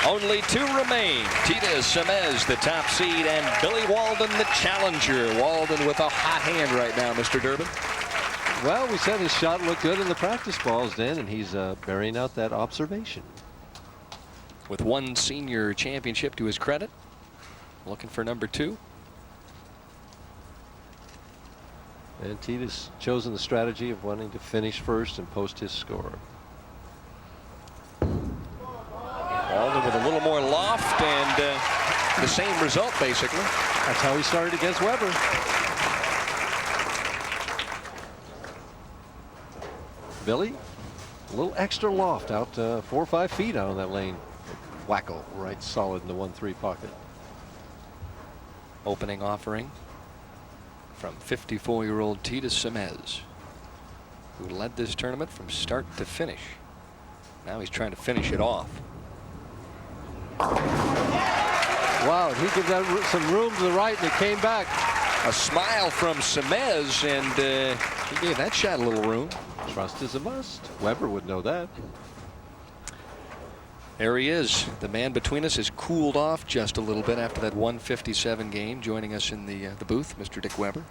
Only 2 remain. Teata Semiz, the top seed, and Billy-Walden, the challenger. Walden with a hot hand right now, Mr. Durbin. Well, we said his shot looked good in the practice balls, Dan, and he's bearing out that observation. With 1 senior championship to his credit. Looking for number 2. And Teata's chosen the strategy of wanting to finish first and post his score. Walden with a little more loft and the same result, basically. That's how he started against Weber. Billy, a little extra loft out 4 or 5 feet out on that lane. Wacko right solid in the 1-3 pocket. Opening offering from 54-year-old Teata Semiz, who led this tournament from start to finish. Now he's trying to finish it off. Wow, he gave that some room to the right, and it came back. A smile from Semiz, and he gave that shot a little room. Trust is a must. Weber would know that. There he is. The man between us has cooled off just a little bit after that 157 game. Joining us in the booth, Mr. Dick Weber.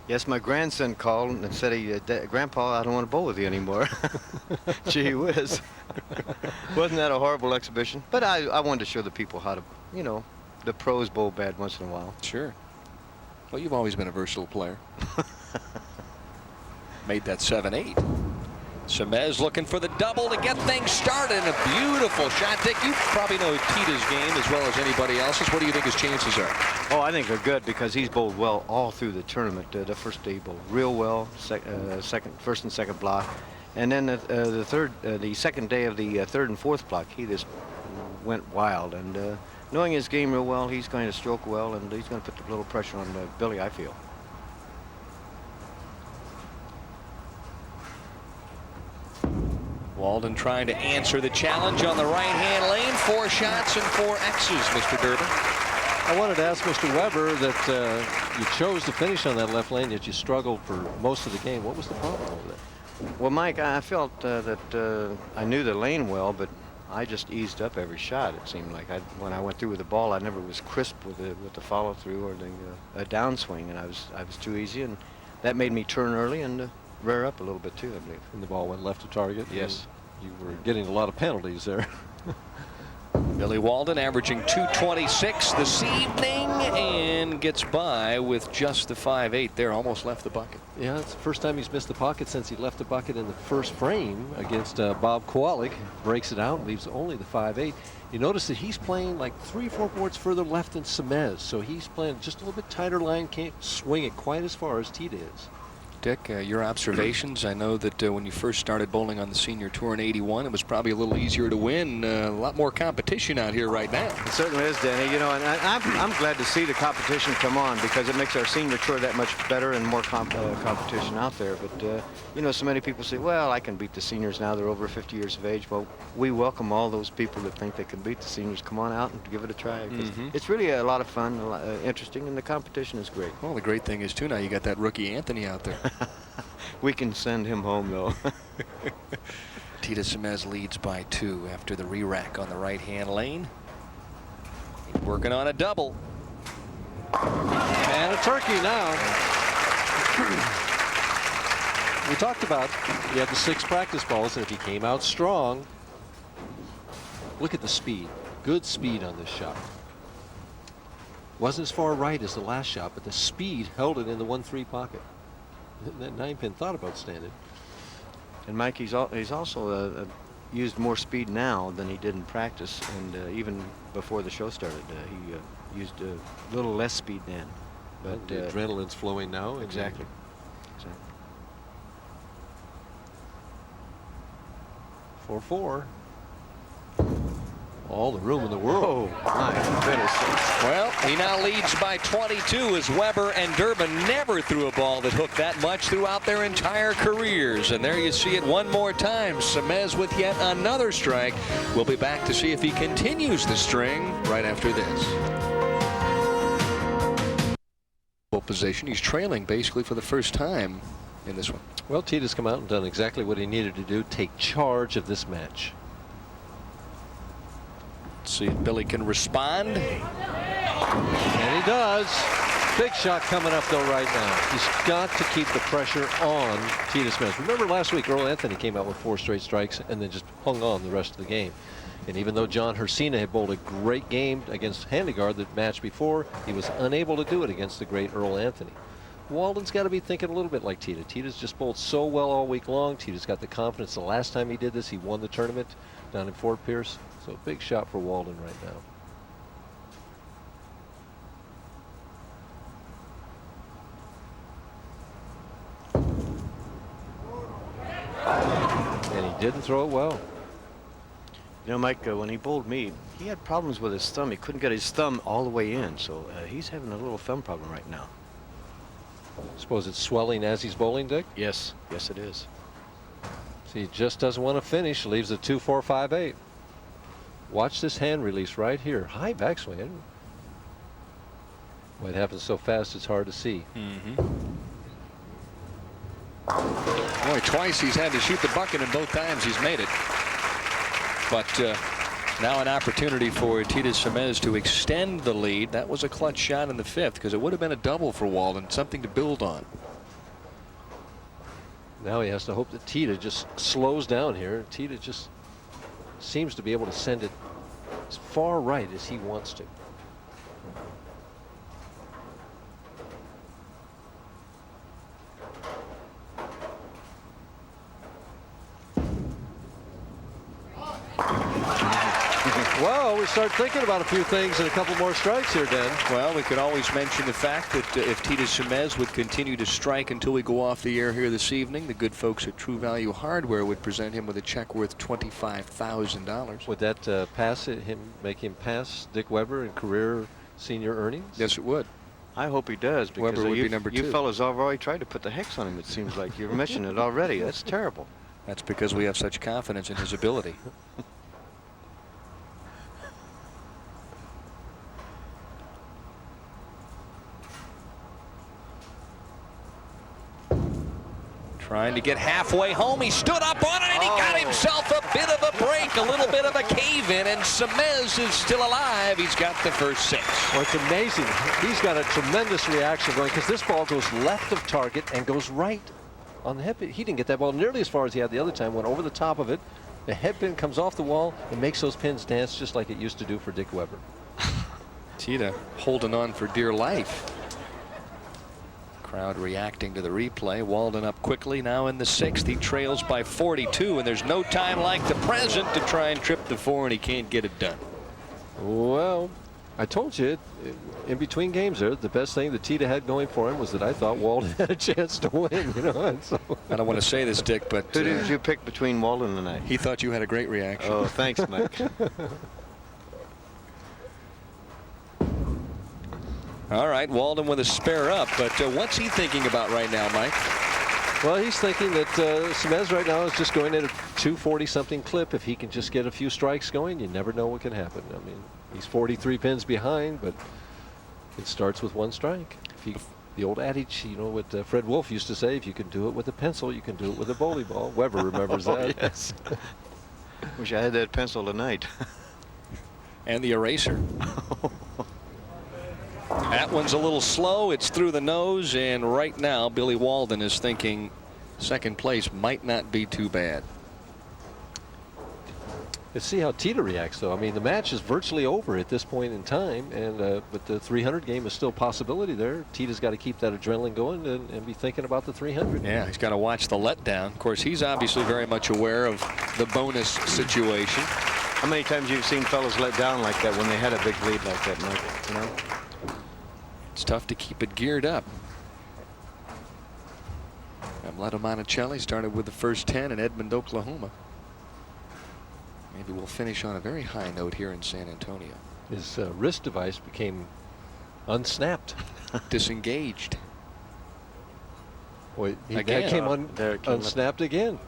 Yes, my grandson called and said, Grandpa, I don't want to bowl with you anymore. Gee whiz. Wasn't that a horrible exhibition? But I wanted to show the people how to, you know, the pros bowl bad once in a while. Sure. Well, you've always been a versatile player. Made that 7-8. Semiz looking for the double to get things started. And a beautiful shot. Dick, you probably know Teata's game as well as anybody else's. What do you think his chances are? Oh, I think they're good because he's bowled well all through the tournament. The first day he bowled real well, first and second block. And then the second day of the 3rd and 4th block, he just went wild. And knowing his game real well, he's going to stroke well, and he's going to put a little pressure on Billy, I feel. Walden trying to answer the challenge on the right-hand lane. 4 shots and 4 X's, Mr. Durbin. I wanted to ask Mr. Weber that you chose to finish on that left lane, yet you struggled for most of the game. What was the problem over there? Well, Mike, I felt that I knew the lane well, but I just eased up every shot. It seemed like when I went through with the ball, I never was crisp with the follow-through or the downswing, and I was too easy, and that made me turn early and rear up a little bit too, I believe. And the ball went left to target. Yes. You were getting a lot of penalties there. Billy-Walden averaging 226 this evening and gets by with just the 5-8 there. Almost left the bucket. Yeah, it's the first time he's missed the pocket since he left the bucket in the first frame against Bob Kowalik. Breaks it out and leaves only the 5-8. You notice that he's playing like 3 or 4 boards further left than Semiz, so he's playing just a little bit tighter line, can't swing it quite as far as Teata is. Dick, your observations. I know that when you first started bowling on the senior tour in '81, it was probably a little easier to win. A lot more competition out here right now. It certainly is, Danny. You know, and I'm glad to see the competition come on because it makes our senior tour that much better and more competition out there. But you know, so many people say, "Well, I can beat the seniors now. They're over 50 years of age." Well, we welcome all those people that think they can beat the seniors. Come on out and give it a try. It's really a lot of fun, interesting, and the competition is great. Well, the great thing is too now you got that rookie Anthony out there. We can send him home, though. Teata Semiz leads by 2 after the re-rack on the right-hand lane. He's working on a double. And a turkey now. We talked about he had the 6 practice balls, and if he came out strong, look at the speed. Good speed on this shot. Wasn't as far right as the last shot, but the speed held it in the 1-3 pocket. That 9-pin thought about standing. And Mike, he's also used more speed now than he did in practice, and even before the show started, he used a little less speed then. But the adrenaline's flowing now. Exactly. 4-4. All the room in the world. Oh, my goodness. Well, he now leads by 22 as Weber and Durbin never threw a ball that hooked that much throughout their entire careers. And there you see it one more time. Semiz with yet another strike. We'll be back to see if he continues the string right after this. Position. He's trailing basically for the first time in this one. Well, Teata's come out and done exactly what he needed to do, take charge of this match. See if Billy can respond. And he does. Big shot coming up, though, right now. He's got to keep the pressure on Teata Semiz. Remember last week, Earl Anthony came out with 4 straight strikes and then just hung on the rest of the game. And even though John Hersina had bowled a great game against Handegard the match before, he was unable to do it against the great Earl Anthony. Walden's got to be thinking a little bit like Teata. Teata's just bowled so well all week long. Teata's got the confidence. The last time he did this, he won the tournament down in Fort Pierce. So big shot for Walden right now. And he didn't throw it well. You know, Mike, when he bowled me, he had problems with his thumb. He couldn't get his thumb all the way in, so he's having a little thumb problem right now. Suppose it's swelling as he's bowling, Dick? Yes, yes it is. See, he just doesn't want to finish. Leaves it 2-4-5-8. Watch this hand release right here. High backswing. Well, it happens so fast it's hard to see. Boy, twice he's had to shoot the bucket, and both times he's made it. But now an opportunity for Teata Semiz to extend the lead. That was a clutch shot in the 5th, because it would have been a double for Walden, something to build on. Now he has to hope that Teata just slows down here. Teata just seems to be able to send it as far right as he wants to. Well, we start thinking about a few things and a couple more strikes here, Dan. Well, we could always mention the fact that if Teata Semiz would continue to strike until we go off the air here this evening, the good folks at True Value Hardware would present him with a check worth $25,000. Would that make him pass Dick Weber in career senior earnings? Yes, it would. I hope he does, because Weber would be number 2. You fellas have already tried to put the hex on him, it seems like. You're mentioning it already. That's terrible. That's because we have such confidence in his ability. Trying to get halfway home. He stood up on it, and he got himself a bit of a break, a little bit of a cave-in, and Semiz is still alive. He's got the first 6. Well, it's amazing. He's got a tremendous reaction going, because this ball goes left of target and goes right on the head pin. He didn't get that ball nearly as far as he had the other time. Went over the top of it. The head pin comes off the wall and makes those pins dance just like it used to do for Dick Weber. Teata holding on for dear life. Crowd reacting to the replay. Walden up quickly now in the 6th. He trails by 42, and there's no time like the present to try and trip the 4, and he can't get it done. Well, I told you in between games there, the best thing that Teata had going for him was that I thought Walden had a chance to win. You know, and so I don't want to say this, Dick, but Who did you pick between Walden and I? he thought you had a great reaction. Oh, thanks, Mike. All right, Walden with a spare up, but what's he thinking about right now, Mike? Well, he's thinking that Semiz right now is just going at a 240-something clip. If he can just get a few strikes going, you never know what can happen. I mean, he's 43 pins behind, but it starts with 1 strike. The old adage, you know, what Fred Wolf used to say, if you can do it with a pencil, you can do it with a bowling ball. Weber remembers that. Yes. Wish I had that pencil tonight. And the eraser. That one's a little slow. It's through the nose, and right now Billy-Walden is thinking second place might not be too bad. Let's see how Teata reacts, though. I mean, the match is virtually over at this point in time, and but the 300 game is still a possibility there. Teata's got to keep that adrenaline going and be thinking about the 300. Yeah, he's got to watch the letdown. Of course, he's obviously very much aware of the bonus situation. How many times you've seen fellas let down like that when they had a big lead like that, Mike? You know? It's tough to keep it geared up. Amleto Monticelli started with the first 10 in Edmond, Oklahoma. Maybe we'll finish on a very high note here in San Antonio. His wrist device became unsnapped. Disengaged. Boy, Again. that came unsnapped again.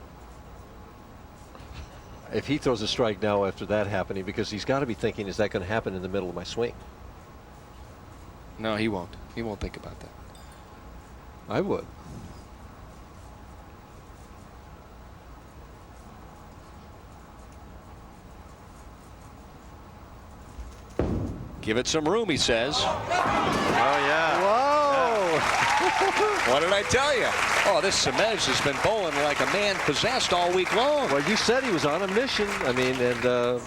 If he throws a strike now after that happening, because he's got to be thinking, is that going to happen in the middle of my swing? No, he won't. He won't think about that. I would. Give it some room, he says. Oh, yeah. Whoa! What did I tell you? Oh, this Semiz has been bowling like a man possessed all week long. Well, you said he was on a mission. I mean, and